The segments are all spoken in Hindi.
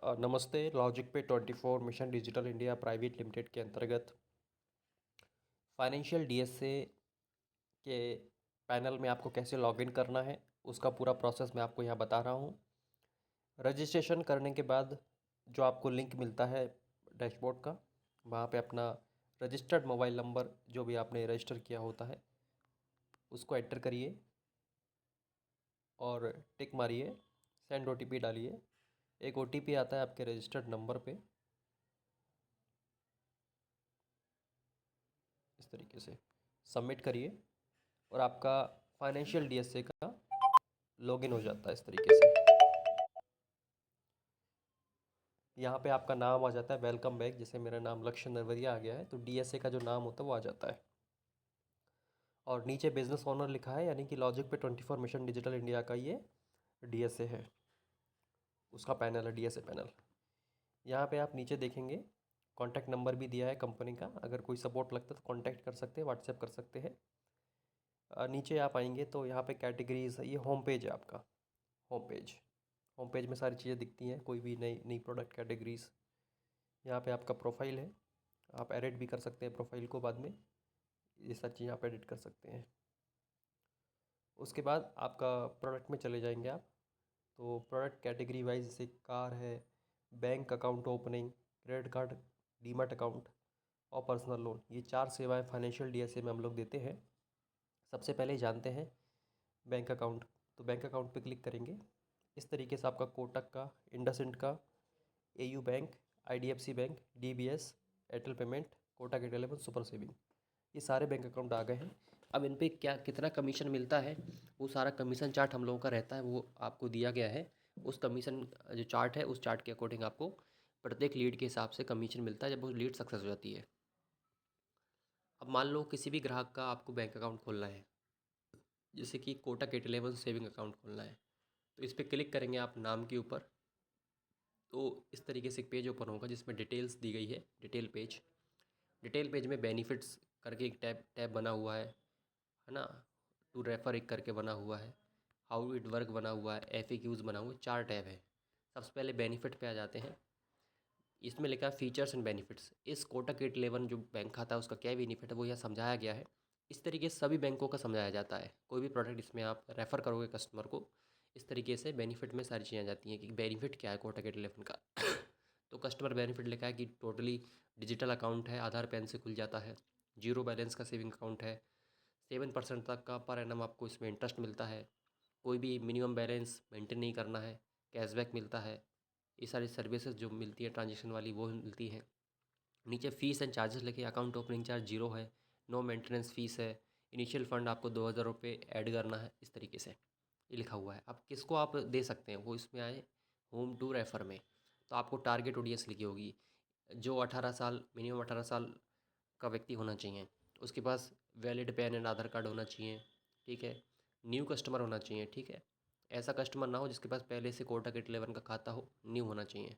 नमस्ते। लॉजिक पे 24 mission digital India private limited के अंतर्गत फाइनेंशियल डीएसए के पैनल में आपको कैसे लॉगिन करना है उसका पूरा प्रोसेस मैं आपको यहाँ बता रहा हूँ। रजिस्ट्रेशन करने के बाद जो आपको लिंक मिलता है डैशबोर्ड का, वहाँ पे अपना रजिस्टर्ड मोबाइल नंबर जो भी आपने रजिस्टर किया होता है उसको एंटर करिए और टिक मारिए, सेंड ओटीपी डालिए। एक ओटीपी आता है आपके रजिस्टर्ड नंबर पे। इस तरीके से सबमिट करिए और आपका फाइनेंशियल डीएसए का लॉगिन हो जाता है इस तरीके से। यहाँ पे आपका नाम आ जाता है वेलकम बैक, जैसे मेरा नाम लक्ष्य नरवरिया आ गया है तो डीएसए का जो नाम होता है वो आ जाता है। और नीचे बिजनेस ओनर लिखा है, यानी कि लॉजिक पे 24 मिशन डिजिटल इंडिया का ये डीएसए है, उसका पैनल है डीएसए पैनल। यहाँ पे आप नीचे देखेंगे कॉन्टैक्ट नंबर भी दिया है कंपनी का, अगर कोई सपोर्ट लगता है तो कॉन्टैक्ट कर सकते हैं, व्हाट्सएप कर सकते हैं। नीचे आप आएंगे तो यहाँ पे कैटेगरीज, ये होम पेज है आपका। होम पेज में सारी चीज़ें दिखती हैं, कोई भी नई नई प्रोडक्ट कैटेगरीज। यहाँ पे आपका प्रोफाइल है, आप एडिट भी कर सकते हैं प्रोफाइल को बाद में, ये सारी चीज़ें आप एडिट कर सकते हैं। उसके बाद आपका प्रोडक्ट में चले जाएंगे आप, तो प्रोडक्ट कैटेगरी वाइज जैसे कार है, bank account opening, credit card, demat account और पर्सनल लोन, ये 4 सेवाएं फाइनेंशियल डीएसए में हम लोग देते हैं। सबसे पहले जानते हैं बैंक अकाउंट। तो बैंक अकाउंट पे क्लिक करेंगे, इस तरीके से आपका कोटक का, इंडसइंड का, AU bank, IDFC bank, DBS, Airtel payment, Kotak 11 super saving, ये सारे बैंक अकाउंट आ गए हैं। अब इन पे क्या कितना कमीशन मिलता है वो सारा कमीशन चार्ट हम लोगों का रहता है, वो आपको दिया गया है। उस कमीशन जो चार्ट है उस चार्ट के अकॉर्डिंग आपको प्रत्येक लीड के हिसाब से कमीशन मिलता है जब वो लीड सक्सेस हो जाती है। अब मान लो किसी भी ग्राहक का आपको बैंक अकाउंट खोलना है, जैसे कि कोटक 11 सेविंग अकाउंट खोलना है, तो इस पर क्लिक करेंगे आप नाम के ऊपर, तो इस तरीके से एक पेज ओपन होगा जिसमें डिटेल्स दी गई है। डिटेल पेज में बेनिफिट्स करके एक टैब टैब बना हुआ है ना, टू रेफर एक करके बना हुआ है, हाउ इट वर्क बना हुआ है, एफएक्यूज बना हुआ है, 4 टैब है। सबसे पहले बेनिफिट पे आ जाते हैं। इसमें लिखा है फीचर्स एंड बेनिफिट्स। इस कोटक 811 जो बैंक खाता है उसका क्या बेनिफिट है वो यहाँ समझाया गया है। इस तरीके से सभी बैंकों का समझाया जाता है। कोई भी प्रोडक्ट इसमें आप रेफ़र करोगे कस्टमर को, इस तरीके से बेनिफिट में सारी चीज़ें आ जाती हैं कि बेनिफिट क्या है कोटक 811 का। तो कस्टमर बेनिफिट लिखा है कि टोटली डिजिटल अकाउंट है, आधार पेन से खुल जाता है, जीरो बैलेंस का सेविंग अकाउंट है, 7% तक का पर एनम आपको इसमें इंटरेस्ट मिलता है, कोई भी मिनिमम बैलेंस मेंटेन नहीं करना है, कैशबैक मिलता है, ये सारी सर्विसेज जो मिलती है ट्रांजेक्शन वाली वो मिलती हैं। नीचे फ़ीस एंड चार्जेस लिखे, अकाउंट ओपनिंग चार्ज जीरो है, नो मेंटेनेंस फ़ीस है, इनिशियल फ़ंड आपको 2000 रुपये ऐड करना है, इस तरीके से ये लिखा हुआ है। अब किसको आप दे सकते हैं वो इसमें आए होम टू रेफ़र में, तो आपको टारगेट ऑडियंस लिखी होगी, जो 18 साल मिनिमम 18 साल का व्यक्ति होना चाहिए, उसके पास valid PAN and Aadhaar card होना चाहिए, ठीक है, न्यू कस्टमर होना चाहिए, ठीक है, ऐसा कस्टमर ना हो जिसके पास पहले से कोटक 811 का खाता हो, न्यू होना चाहिए,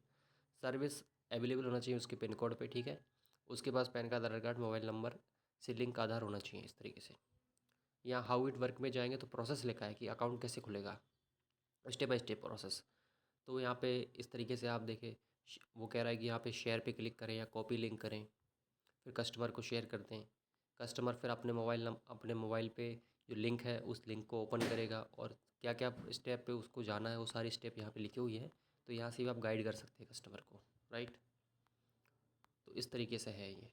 सर्विस अवेलेबल होना चाहिए उसके पिन कोड पे, ठीक है, उसके पास पैन कार्ड, आधार कार्ड, मोबाइल नंबर से लिंक आधार होना चाहिए, इस तरीके से। यहाँ हाउ इट वर्क में जाएंगे तो प्रोसेस लिखा है कि अकाउंट कैसे खुलेगा, स्टेप बाय स्टेप प्रोसेस। तो यहाँ पे इस तरीके से आप देखें, वो कह रहा है कि यहाँ पे शेयर पे क्लिक करें या कॉपी लिंक करें, फिर कस्टमर को शेयर करते हैं। कस्टमर फिर अपने मोबाइल पे जो लिंक है उस लिंक को ओपन करेगा और क्या क्या स्टेप पे उसको जाना है वो सारी स्टेप यहाँ पे लिखी हुई है, तो यहाँ से भी आप गाइड कर सकते हैं कस्टमर को, राइट। तो इस तरीके से है ये।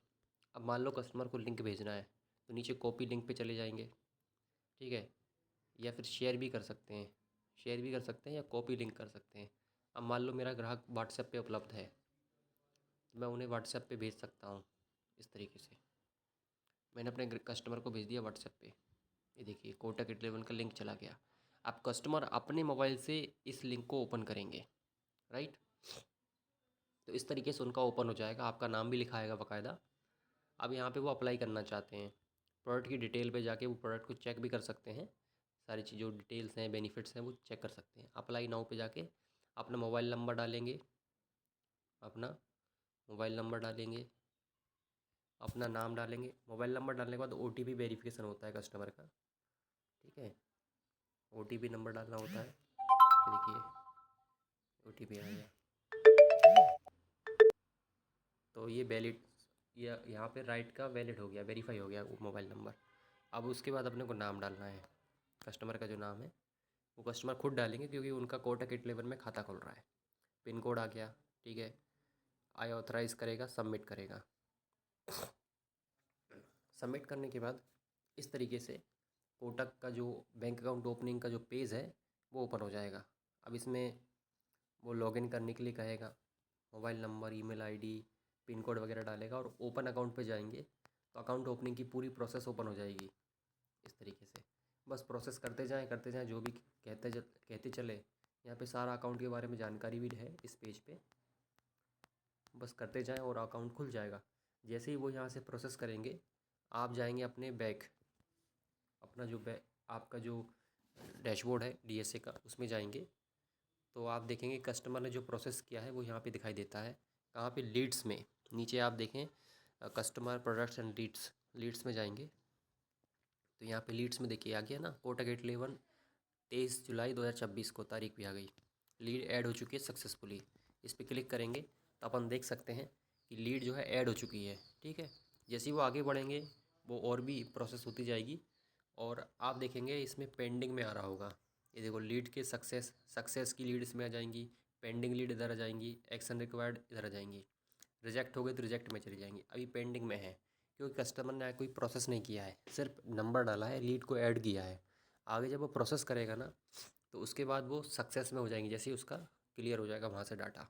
अब मान लो कस्टमर को लिंक भेजना है तो नीचे कॉपी लिंक पे चले जाएंगे, ठीक है, या फिर शेयर भी कर सकते हैं या कॉपी लिंक कर सकते हैं। अब मान लो मेरा ग्राहक व्हाट्सएप पे उपलब्ध है तो मैं उन्हें व्हाट्सएप पे भेज सकता हूँ, इस तरीके से। मैंने अपने कस्टमर को भेज दिया व्हाट्सएप पे, ये देखिए कोटक 11 का लिंक चला गया। आप कस्टमर अपने मोबाइल से इस लिंक को ओपन करेंगे, राइट। तो इस तरीके से उनका ओपन हो जाएगा, आपका नाम भी लिखाएगा बाकायदा। अब यहाँ पे वो अप्लाई करना चाहते हैं, प्रोडक्ट की डिटेल पे जाके वो प्रोडक्ट को चेक भी कर सकते हैं, सारी चीज़ जो डिटेल्स हैं बेनिफिट्स हैं वो चेक कर सकते हैं। अप्लाई नाउ पे जाके अपना मोबाइल नंबर डालेंगे, अपना मोबाइल नंबर डालेंगे, अपना नाम डालेंगे। मोबाइल नंबर डालने के बाद ओटीपी वेरिफिकेशन होता है कस्टमर का, ठीक है, ओटीपी नंबर डालना होता है। ये देखिए ओटीपी आ गया, तो ये वैलिड, ये यहाँ पे राइट का वैलिड हो गया, वेरीफाई हो गया वो मोबाइल नंबर। अब उसके बाद अपने को नाम डालना है, कस्टमर का जो नाम है वो कस्टमर खुद डालेंगे क्योंकि उनका कोटक 11 में खाता खुल रहा है। पिन कोड आ गया, ठीक है। आई ऑथराइज़ करेगा, सबमिट करेगा। सबमिट करने के बाद इस तरीके से कोटक का जो बैंक अकाउंट ओपनिंग का जो पेज है वो ओपन हो जाएगा। अब इसमें वो लॉगिन करने के लिए कहेगा, mobile number, email ID, pin code वगैरह डालेगा और ओपन अकाउंट पे जाएंगे तो अकाउंट ओपनिंग की पूरी प्रोसेस ओपन हो जाएगी। इस तरीके से बस प्रोसेस करते जाएं, जो भी कहते चले। यहाँ पे सारा अकाउंट के बारे में जानकारी भी है इस पेज पे, बस करते जाएं और अकाउंट खुल जाएगा। जैसे ही वो यहाँ से प्रोसेस करेंगे, आप जाएंगे अपने बैक, अपना जो आपका जो डैशबोर्ड है डीएसए का, उसमें जाएंगे तो आप देखेंगे कस्टमर ने जो प्रोसेस किया है वो यहाँ पे दिखाई देता है। कहाँ पे? लीड्स में। नीचे आप देखें customer products and leads, leads में जाएंगे तो यहाँ पे लीड्स में देखिए आ गया ना, कोटक 11 23 जुलाई 2026 को तारीख भी आ गई। लीड ऐड हो चुकी है सक्सेसफुली। इस पर क्लिक करेंगे तो अपन देख सकते हैं कि लीड जो है ऐड हो चुकी है, ठीक है। जैसे ही वो आगे बढ़ेंगे वो और भी प्रोसेस होती जाएगी और आप देखेंगे इसमें पेंडिंग में आ रहा होगा। ये देखो लीड के सक्सेस की लीड इसमें आ जाएंगी, पेंडिंग लीड इधर आ जाएंगी, एक्शन रिक्वायर्ड इधर आ जाएंगी, रिजेक्ट हो गई तो रिजेक्ट में चली जाएंगी। अभी पेंडिंग में है क्योंकि कस्टमर ने कोई प्रोसेस नहीं किया है, सिर्फ नंबर डाला है, लीड को ऐड किया है। आगे जब वो प्रोसेस करेगा ना तो उसके बाद वो सक्सेस में हो जाएंगी, जैसे ही उसका क्लियर हो जाएगा वहाँ से डाटा,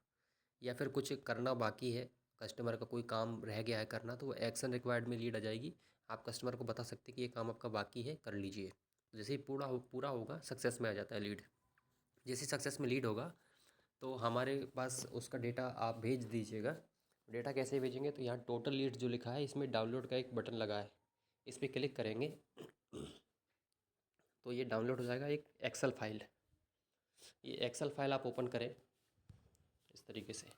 या फिर कुछ करना बाकी है, कस्टमर का कोई काम रह गया है करना, तो वो एक्शन रिक्वायर्ड में लीड आ जाएगी। आप कस्टमर को बता सकते हैं कि ये काम आपका बाकी है, कर लीजिए। जैसे ही पूरा होगा सक्सेस में आ जाता है लीड। जैसे ही सक्सेस में लीड होगा तो हमारे पास उसका डेटा आप भेज दीजिएगा। डेटा कैसे भेजेंगे? तो यहाँ टोटल लीड जो लिखा है इसमें डाउनलोड का एक बटन लगा है, इस पर क्लिक करेंगे तो ये डाउनलोड हो जाएगा एक एक्सेल फाइल। ये एक्सेल फाइल आप ओपन करें इस तरीके से,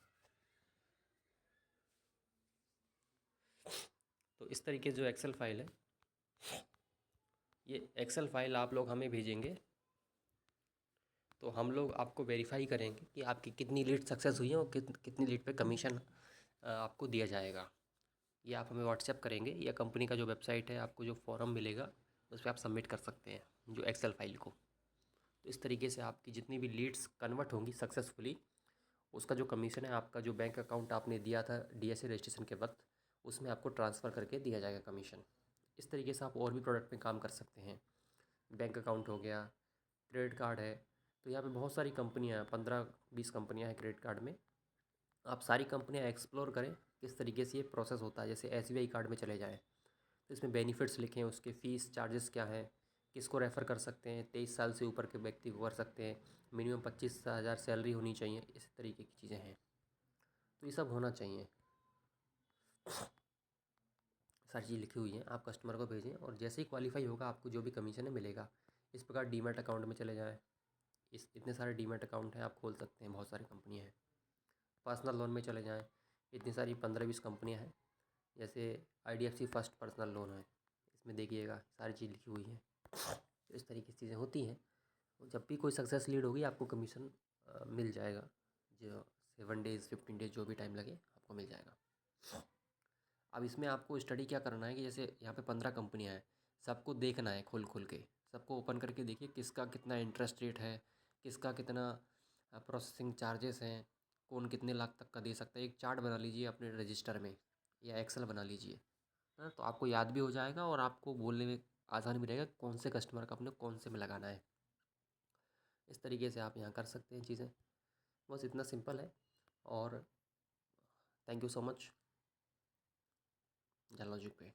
तो इस तरीके से जो एक्सेल फाइल है, ये एक्सेल फाइल आप लोग हमें भेजेंगे तो हम लोग आपको वेरीफाई करेंगे कि आपकी कितनी लीड सक्सेस हुई है और कितनी लीड पे कमीशन आपको दिया जाएगा। ये आप हमें व्हाट्सएप करेंगे या कंपनी का जो वेबसाइट है आपको जो फॉर्म मिलेगा उस पर आप सबमिट कर सकते हैं जो एक्सेल फाइल को। तो इस तरीके से आपकी जितनी भी लीड्स कन्वर्ट होंगी सक्सेसफुली, उसका जो कमीशन है आपका जो बैंक अकाउंट आपने दिया था डीएसए रजिस्ट्रेशन के वक्त, उसमें आपको ट्रांसफ़र करके दिया जाएगा कमीशन। इस तरीके से आप और भी प्रोडक्ट में काम कर सकते हैं। बैंक अकाउंट हो गया, क्रेडिट कार्ड है, तो यहाँ पे बहुत सारी कंपनियाँ हैं, 15-20 कंपनियाँ हैं क्रेडिट कार्ड में। आप सारी कंपनियाँ एक्सप्लोर करें किस तरीके से ये प्रोसेस होता है। जैसे एसबीआई कार्ड में चले जाएँ तो इसमें बेनिफिट्स लिखे हैं, उसके फ़ीस चार्जेस क्या हैं, किसको रेफ़र कर सकते हैं, 23 साल से ऊपर के व्यक्ति को कर सकते हैं, मिनिमम 25,000 सैलरी होनी चाहिए, इस तरीके की चीज़ें हैं। तो ये सब होना चाहिए, सारी चीज़ लिखी हुई हैं। आप कस्टमर को भेजें और जैसे ही क्वालिफाई होगा आपको जो भी कमीशन है मिलेगा। इस प्रकार डीमैट अकाउंट में चले जाएँ, इतने सारे डीमैट अकाउंट हैं, आप खोल सकते हैं, बहुत सारी कंपनियाँ हैं। पर्सनल लोन में चले जाएँ, इतनी सारी 15-20 कंपनियाँ हैं। जैसे आईडीएफसी फर्स्ट पर्सनल लोन है, इसमें देखिएगा सारी चीज़ लिखी हुई है। तो इस तरीके की चीज़ें होती हैं। जब भी कोई सक्सेस लीड होगी आपको कमीशन मिल जाएगा, जो 7 डेज़ 15 डेज़ जो भी टाइम लगे आपको मिल जाएगा। अब इसमें आपको स्टडी क्या करना है कि जैसे यहाँ पे 15 कंपनियाँ हैं, सबको देखना है खोल के, सबको ओपन करके देखिए किसका कितना इंटरेस्ट रेट है, किसका कितना प्रोसेसिंग चार्जेस हैं, कौन कितने लाख तक का दे सकता है। एक चार्ट बना लीजिए अपने रजिस्टर में या एक्सेल बना लीजिए, हाँ, तो आपको याद भी हो जाएगा और आपको बोलने में आसानी भी रहेगा कौन से कस्टमर का अपने कौन से में लगाना है। इस तरीके से आप यहाँ कर सकते हैं चीज़ें, बस इतना सिंपल है। और थैंक यू सो मच जान लॉजिक पे।